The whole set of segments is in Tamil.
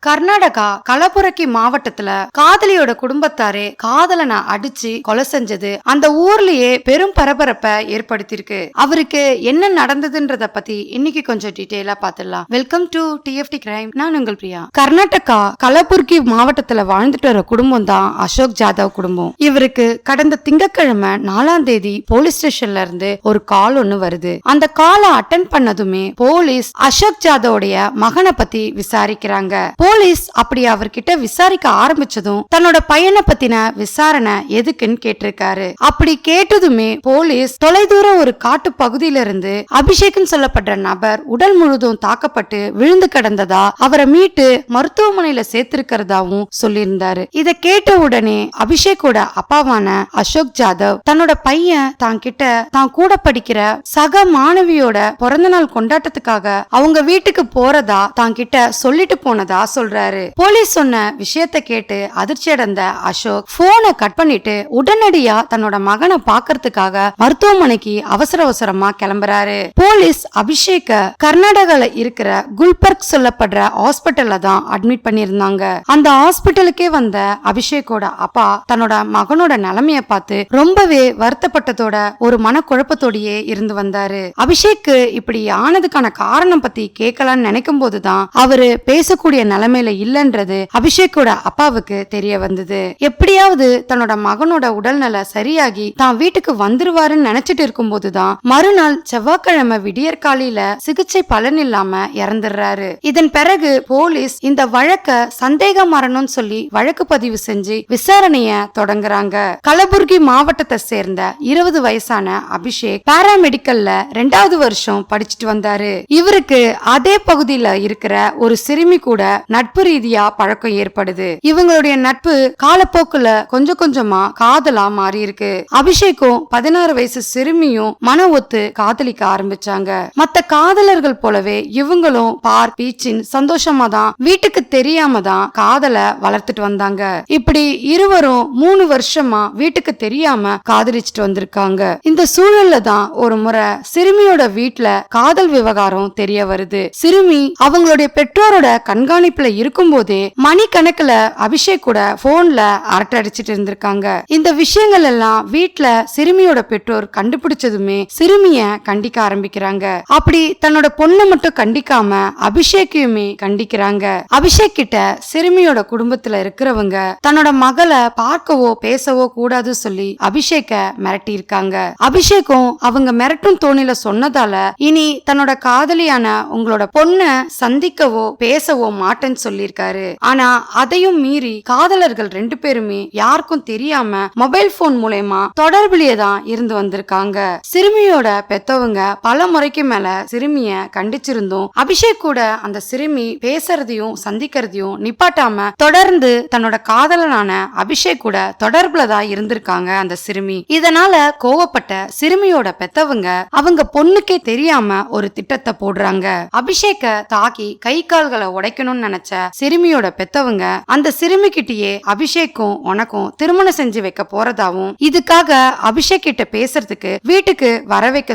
கர்நாடகா கலபுரகி மாவட்டத்துல காதலியோட குடும்பத்தாரே காதலனை அடிச்சு கொலை செஞ்சது அந்த ஊர்லயே பெரும் பரபரப்பை ஏற்படுத்தியிருக்கு. அவருக்கு என்ன நடந்ததுன்றத பத்தி இன்னைக்கு கொஞ்சம் டீடைலா பாத்துடலாம். Welcome to DFT crime. நான் உங்கள் பிரியா. கர்நாடகா கலபுரகி மாவட்டத்துல வாழ்ந்துட்டு வர குடும்பம் தான் அசோக் ஜாதவ் குடும்பம். இவருக்கு கடந்த திங்கட்கிழமை 4ஆம் தேதி போலீஸ் ஸ்டேஷன்ல இருந்து ஒரு கால் ஒண்ணு வருது. அந்த காலை அட்டென்ட் பண்ணதுமே போலீஸ் அசோக் ஜாதவோடைய மகனை பத்தி விசாரிக்கிறாங்க. போலீஸ் அப்படி அவர்கிட்ட விசாரிக்க ஆரம்பிச்சதும் தன்னோட பையனை பத்தின விசாரணை எதுக்குன்னு கேட்டிருக்காரு. அப்படி கேட்டதுமே போலீஸ் தொலைதூர ஒரு காட்டு பகுதியில இருந்து அபிஷேக்னு சொல்லப்படுற நபர் உடல் முழுதும் தாக்கப்பட்டு விழுந்து கிடந்ததா, அவரை மீட்டு மருத்துவமனையில சேர்த்திருக்கிறதாவும் சொல்லியிருந்தாரு. இத கேட்ட உடனே அபிஷேக்கோட அப்பாவான அசோக் ஜாதவ் தன்னோட பையன் தான் கிட்ட தான் கூட படிக்கிற சக மாணவியோட பிறந்த நாள் கொண்டாட்டத்துக்காக அவங்க வீட்டுக்கு போறதா தான் கிட்ட சொல்லிட்டு போனதா சொல்றாரு. போலீஸ் சொன்ன விஷயத்தை கேட்டு அதிர்ச்சி அடைந்த அசோக் போனை கட் பண்ணிட்டு உடனடியா தன்னோட மகனை பாக்கிறதுக்காக மருத்துவமனைக்கு அவசர அவசரமா கிளம்புறாரு. போலீஸ் அபிஷேக்க கர்நாடகால இருக்கிற குல்பர்க் சொல்லப்படுற ஹாஸ்பிட்டல்ல தான் அட்மிட் பண்ணிருந்தாங்க. அந்த ஹாஸ்பிட்டலுக்கே வந்த அபிஷேக்கோட அப்பா தன்னோட மகனோட நிலைமைய பார்த்து ரொம்பவே வருத்தப்பட்டதோட ஒரு மனக்குழப்பத்தோடயே இருந்து வந்தாரு. அபிஷேக்கு இப்படி ஆனதுக்கான காரணம் பத்தி கேட்கலான்னு நினைக்கும் போதுதான் அவரு பேசக்கூடிய நிலைமையில இல்லன்றது அபிஷேக்கோட அப்பாவுக்கு தெரிய வந்தது. எப்படியாவது தன்னோட மகனோட உடல்நல சரியாகி தான் வீட்டுக்கு வந்துருவாருன்னு நினைச்சிட்டு இருக்கும் போதுதான் மறுநாள் செவ்வாய்க்கிழமை விடியற் காலையில சிகிச்சை பலன் இல்லாம இறந்துடுறாரு. இதன் பிறகு போலீஸ் இந்த வழக்க சந்தேக மரணம் சொல்லி வழக்கு பதிவு செஞ்சு விசாரணைய தொடங்குறாங்க. கலபுர்கி மாவட்டத்தை சேர்ந்த 20 வயசான அபிஷேக் பாராமெடிக்கல்ல 2வது வருஷம் படிச்சுட்டு வந்தாரு. இவருக்கு அதே பகுதியில இருக்கிற ஒரு சிறுமி கூட நட்பு ரீதியா பழக்கம் ஏற்படுது. இவங்களுடைய நட்பு காலப்போக்குல கொஞ்சம் கொஞ்சமா காதலா மாறி இருக்கு. அபிஷேக்கும் 16 வயசு சிறுமியும் மன ஒத்து காதலிக்க ஆரம்பிச்சாங்க. மத்த காதலர்கள் போலவே இவங்களும் பார்க் பீச்சின் சந்தோஷமா தான் வீட்டுக்கு தெரியாம தான் காதல வளர்த்துட்டு வந்தாங்க. இப்படி இருவரும் 3 வருஷமா வீட்டுக்கு தெரியாம காதலிச்சுட்டு வந்திருக்காங்க. இந்த சூழல்ல தான் ஒரு முறை சிறுமியோட வீட்டுல காதல் விவகாரம் தெரிய வருது. சிறுமி அவங்களுடைய பெற்றோரோட கண்காணிப்புல இருக்கும் போதே மணிக்கணக்குல அபிஷேக் கூட போன்ல அரட்டை அடிச்சிட்டு இருந்திருக்காங்க. இந்த விஷயங்கள் எல்லாம் வீட்டுல சிறுமியோட பெற்றோர் கண்டுபிடிச்சதுமே சிறுமிய கண்டிக்க ஆரம்பிக்கிறாங்க. அப்படி தன்னோட பொண்ணை மட்டும் கண்டிக்காம அபிஷேக்கையுமே கண்டிக்கிறாங்க. அபிஷேக் கிட்ட சிறுமியோட குடும்பத்துல இருக்கிறவங்க தன்னோட மகளை பார்க்கவோ பேசவோ கூடாது சொல்லி அபிஷேக்க மிரட்டி இருக்காங்க. அபிஷேக்கும் அவங்க மிரட்டும் தோணில சொன்னதால இனி தன்னோட காதலியான உங்களோட பொண்ணை சந்திக்கவோ பேசவோ மாட்டேன்னு சொல்லிருக்காரு. ஆனா அதையும் மீறி காதலர்கள் 2 பேருமே யாருக்கும் தெரியாம மொபைல் போன் மூலமா தொடர்புலயே தான் இருந்து வந்திருக்காங்க. சிறுமியோட பெத்தவங்க பல முறைக்கு மேல சிறுமிய கண்டிச்சிருந்தோம் அபிஷேக் கூட அந்த சிறுமி பேசுறதையும் சந்திக்கிறதையும் நிப்பாட்டாம தொடர்ந்து தன்னோட காதலனான அபிஷேக் கூட தொடர்புல தான் இருந்திருக்காங்க அந்த சிறுமி. இதனால கோவப்பட்ட சிறுமியோட பெத்தவங்க அவங்க பொண்ணுக்கே தெரியாம ஒரு திட்டத்தை போடுறாங்க. அபிஷேக்க தாக்கி கை கால்களை உடைக்கணும்னு நினைச்ச சிறுமியோட பெத்தவங்க அந்த சிறுமி கிட்டயே அபிஷேக்கும் உனக்கும் திருமணம் செஞ்சு வைக்க போறதாவும் இதுக்காக அபிஷேக் கிட்ட பேசுறதுக்கு வீட்டுக்கு வர வைக்க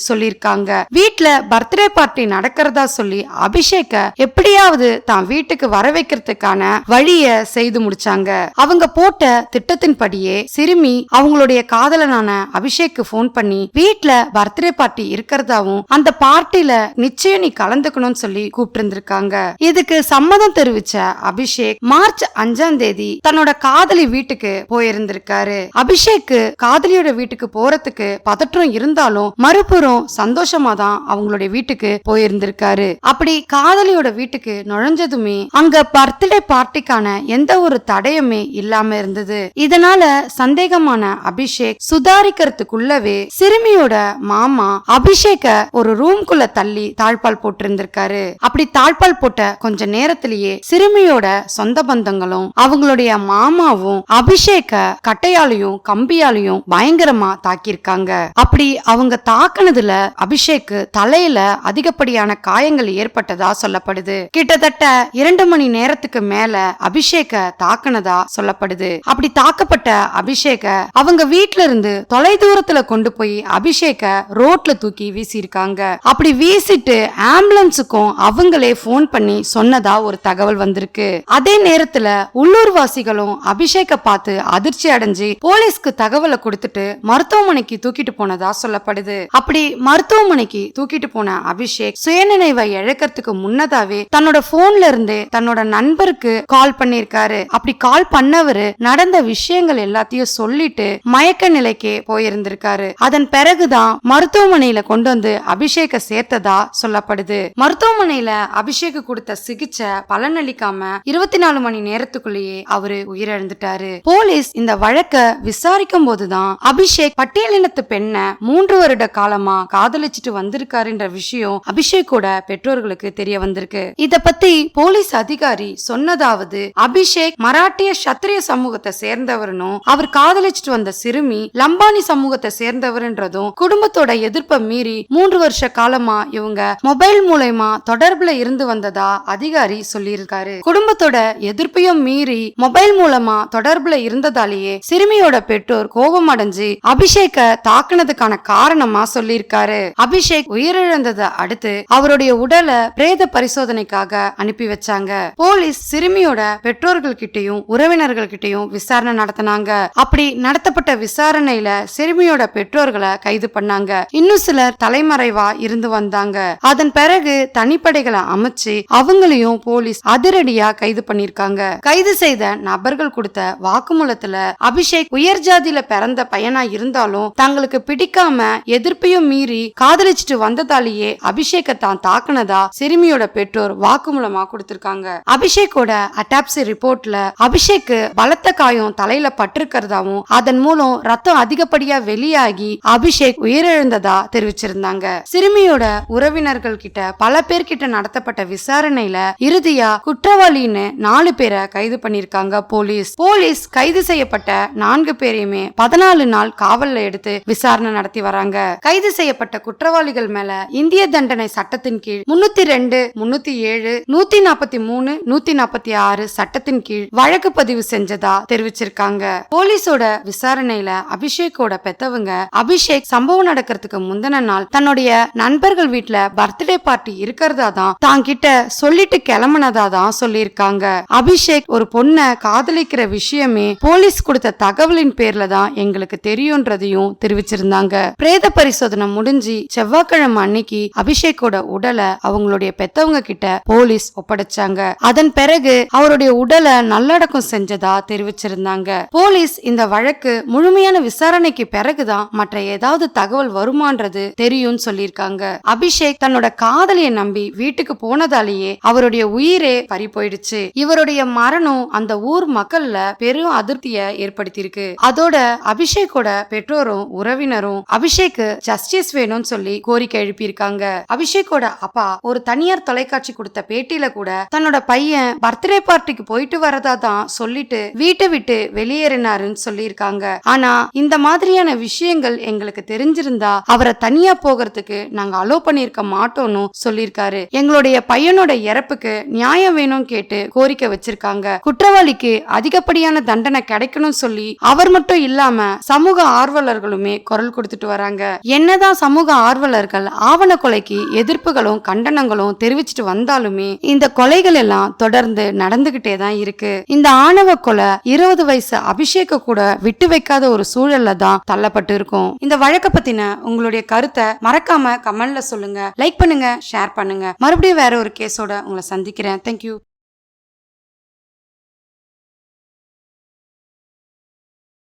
சொல்லிருக்காங்க. வீட்டுல பர்த்டே பார்ட்டி நடக்கிறதா சொல்லி அபிஷேக்க எப்படியாவது தான் வீட்டுக்கு வர வைக்கிறதுக்கான வழிய செய்து முடிச்சாங்க. அவங்க போட்ட திட்டத்தின்படியே சிறுமி அவங்களுடைய காதலனான அபிஷேக்கு போன் பண்ணி வீட்டுல பர்த்டே பார்ட்டி இருக்கிறதாவும் அந்த பார்ட்டில நிச்சயம் நீ கலந்துக்கணும்னு சொல்லி கூப்பிட்டு இருந்திருக்காங்க. இதுக்கு சம்மதம் தெரிவிச்ச அபிஷேக் மார்ச் 5ஆம் தேதி தன்னோட காதலி வீட்டுக்கு போயிருந்திருக்காரு. அபிஷேக் காதலியோட வீட்டுக்கு போறதுக்கு பதற்றம் இருந்தாலும் மறுபுறம் சந்தோஷமா தான் அவங்களுடைய வீட்டுக்கு போயிருந்திருக்காரு. அப்படி காதலியோட வீட்டுக்கு நுழைஞ்சதுமே அங்க பர்த்டே பார்ட்டிக்கான எந்த ஒரு தடையுமே இல்லாம இருந்தது. இதனால சந்தேகமான அபிஷேக் சுதாரிக்கிறதுக்குள்ளவே சிறுமியோட மாமா அபிஷேக்க ஒரு ரூம்குள்ள தள்ளி தாழ்பால் போட்டிருந்திருக்காரு. அப்படி தாழ்பால் போட்ட கொஞ்ச நேரத்திலேயே சிறுமியோட சொந்த பந்தங்களும் அவங்களுடைய மாமாவும் அபிஷேக்க கட்டையாலையும் கம்பியாலையும் பயங்கரமா தாக்கியிருக்காங்க. அப்படி அவங்க தாக்குனதுல அபிஷேக் தலையில அதிகப்படியான காயங்கள் ஏற்பட்டதா சொல்லப்படுது. கிட்டத்தட்ட 2 மணி நேரத்துக்கு மேல அபிஷேக்க தாக்குனதா சொல்லப்படுது. அப்படி தாக்கப்பட்ட அபிஷேக்க அவங்க வீட்டுல இருந்து தொலை தூரத்துல கொண்டு போய் அபிஷேக்க ரோட்ல தூக்கி வீசிருக்காங்க. அப்படி வீசிட்டு ஆம்புலன்ஸுக்கும் அவங்களே போன் பண்ணி சொன்னதா ஒரு தகவல் வந்திருக்கு. அதே நேரத்துல உள்ளூர்வாசிகளும் அபிஷேக்க பார்த்து அதிர்ச்சி அடைஞ்சு போலீஸ்க்கு தகவலை கொடுத்துட்டு மருத்துவமனைக்கு தூக்கிட்டு போனதா சொல்லப்படுது. அப்படி மருத்துவமனைக்கு தூக்கிட்டு போன அபிஷேக் சுயநினைவை இழக்கிறதுக்கு முன்னதாவே தன்னோட போன்ல இருந்து தன்னோட நண்பருக்கு கால் பண்ணிருக்காரு. அப்படி கால் பண்ணவரு நடந்த விஷயங்கள் எல்லாத்தையும் சொல்லிட்டு மயக்க நிலைக்கு போயிருந்திருக்காரு. அதன் பிறகுதான் மருத்துவமனையில கொண்டு வந்து அபிஷேக சேர்த்ததா சொல்லப்படுது. மருத்துவமனையில அபிஷேக் கொடுத்த சிகிச்சை பலனளிக்காம 24 மணி நேரத்துக்குள்ளேயே அவரு உயிரிழந்துட்டாரு. போலீஸ் இந்த வழக்க விசாரிக்கும் போதுதான் அபிஷேக் பட்டியலினத்து பெண்ணை 3 வருட காலமா காதலிச்சுட்டு வந்திருக்காருன்ற விஷயம் அபிஷேக்கோட பெற்றோர்களுக்கு தெரிய வந்திருக்கு. இத பத்தி போலீஸ் அதிகாரி சொன்னதாவது, அபிஷேக் மராட்டிய சத்திரிய சமூகத்தை சேர்ந்தவர்னும் அவர் காதலிச்சுட்டு வந்த சிறுமி லம்பானி சமூகத்தை சேர்ந்தவர்ன்றதும் குடும்பத்தோட எதிர்ப்பை மீறி 3 வருஷ காலமா இவங்க மொபைல் மூலமா தொடர்புல இருந்து வந்ததா அதிகாரி சொல்லியிருக்காரு. குடும்பத்தோட எதிர்ப்பையும் மீறி மொபைல் மூலமா தொடர்புல இருந்ததாலேயே சிறுமியோட பெற்றோர் கோபம் அடைஞ்சு அபிஷேக்க தாக்குனதுக்கான காரணமா சொல்லியிருக்காரு. அபிஷேக் உயிரிழந்ததை அடுத்து அவருடைய உடலை பிரேத பரிசோதனைக்காக அனுப்பி வச்சாங்க. போலீஸ் சிறுமியோட பெற்றோர்கள் கிட்டையும் உறவினர்கள் கிட்டையும் விசாரணை நடத்தினாங்க. அப்படி நடத்தப்பட்ட விசாரணையில சிறுமியோட பெற்றோர்களை கைது பண்ணாங்க. இன்னும் சிலர் தலைமறைவா இருந்து வந்தாங்க. அதன் பிறகு தனிப்படைகளை அமைச்சு அவங்களையும் போலீஸ் அதிரடியா கைது பண்ணிருக்காங்க. கைது செய்த நபர்கள் கொடுத்த வாக்குமூலத்துல அபிஷேக் உயர் ஜாதியில பிறந்த பையனா இருந்தாலும் தங்களுக்கு பிடிக்காம எதிர்ப்பையும் மீறி காதலிச்சுட்டு வந்ததாலேயே அபிஷேக்க தான் தாக்குனதா சிறுமியோட பெற்றோர் வாக்குமூலமா கொடுத்திருக்காங்க. அபிஷேக்கோட அட்டாப்சி ரிப்போர்ட்ல அபிஷேக்கு பலத்த காயம் தலையில பட்டிருக்கிறதாவும் அதன் மூலம் ரத்தம் அதிகப்படியா வெளியாகி அபிஷேக் உயிரிழந்ததா தெரிவிச்சிருந்தாங்க. சிறுமியோட உறவினர்கள் கிட்ட பல பேர்கிட்ட நடத்தப்பட்ட விசாரணையில இறுதியா குற்றவாளின்னு 4 பேரை கைது பண்ணிருக்காங்க போலீஸ். போலீஸ் கைது செய்யப்பட்ட 4 பேரையுமே 14 நாள் காவல்ல எடுத்து விசாரணை நடத்தி வராங்க. கைது செய்யப்பட்ட குற்றவாளிகள் மேல இந்திய தண்டனை சட்டத்தின் கீழ் 302, 307, 143, 146 சட்டத்தின் கீழ் வழக்கு பதிவு செஞ்சதா தெரிவிச்சிருக்காங்க. போலீஸோட விசாரணையில அபிஷேக்கோட பெத்தவங்க அபிஷேக் சம்பவம் நடக்கிறதுக்கு முந்தின நாள் தன்னுடைய நண்பர்கள் வீட்டுல பர்த்டே பார்ட்டி இருக்கிறதா தான் தாங்கிட்ட சொல்லிட்டு கிளம்புனதா தான் சொல்லியிருக்காங்க. அபிஷேக் ஒரு பொண்ணை காதலிக்கிற விஷயமே போலீஸ் கொடுத்த தகவலின் பேர்ல தான் எங்களுக்கு தெரியும்ன்றதையும் தெரிவிச்சிருந்தாங்க. பிரேத பரிசோதனை முடிஞ்சு செவ்வாய்க்கிழமை அன்னைக்கு அபிஷேக்கோட உடலை அவங்களுடைய பெத்தவங்க கிட்ட போலீஸ் ஒப்படைச்சாங்க. அதன் பிறகு அவருடைய உடலை நல்லடக்கம் செஞ்சதா தெரிவிச்சிருந்தாங்க. போலீஸ் இந்த வழக்கு முழுமையான விசாரணைக்கு பிறகுதான் மற்ற ஏதாவது தகவல் வருமானது தெரியும் சொல்லியிருக்காங்க. அபிஷேக் தன்னோட காதலியை நம்பி வீட்டுக்கு போனதாலேயே அவருடைய உயிரே பறி போயிடுச்சு. இவருடைய மரணம் அந்த ஊர் மக்கள்ல பெரும் அதிருப்திய ஏற்படுத்தியிருக்கு. அதோட அபிஷேக்கோட பெற்றோரும் உறவினரும் அபிஷேக்கு ஜஸ்டிஸ் வேணும்னு சொல்லி கோரிக்கை எழுப்பியிருக்காங்க. அபிஷேக்கோட அப்பா ஒரு தனியார் தொலைக்காட்சி கொடுத்த பேட்டியில கூட தன்னோட பையன் பர்த்டே பார்ட்டிக்கு போயிட்டு வரதா தான் சொல்லிட்டு வீட்டை விட்டு வெளியேறினாருன்னு சொல்லியிருக்காங்க. ஆனா இந்த மாதிரியான விஷயங்கள் எங்களுக்கு தெரிஞ்சிருந்தா அவரை தனியா போகிறதுக்கு நாங்க அலோ பண்ணிருக்க மாட்டோம்னு சொல்லியிருக்காரு. எங்களுடைய பையனோட இறப்புக்கு நியாயம் வேணும் கேட்டு கோரிக்கை வச்சிருக்காங்க. குற்றவாளிக்கு அதிகப்படியான தண்டனை கிடைக்கணும் சொல்லி அவர் மட்டும் இல்லாம சமூக ஆர்வலர்களுமே குரல் கொடுத்துட்டு வராங்க. என்னதான் சமூக ஆர்வலர்கள் ஆவண கொலைக்கு எதிர்ப்புகளும் கண்டனங்களும் தெரிவிச்சுட்டு வந்தாலுமே இந்த கொலைகள் எல்லாம் தொடர்ந்து நடந்துகிட்டே தான் இருக்கு. இந்த ஆணவ கொலை 20 வயசு அபிஷேக்க கூட விட்டு வைக்காத ஒரு சூழல்ல தான் தள்ளப்பட்டு இருக்கும். இந்த வழக்க பத்தின உங்களுடைய கருத்தை மறக்காம கமெண்ட்ல சொல்லுங்க. லைக் பண்ணுங்க, ஷேர் பண்ணுங்க. மறுபடியும் வேற ஒரு கேஸோட உங்களை சந்திக்கிறேன். தேங்க்யூ.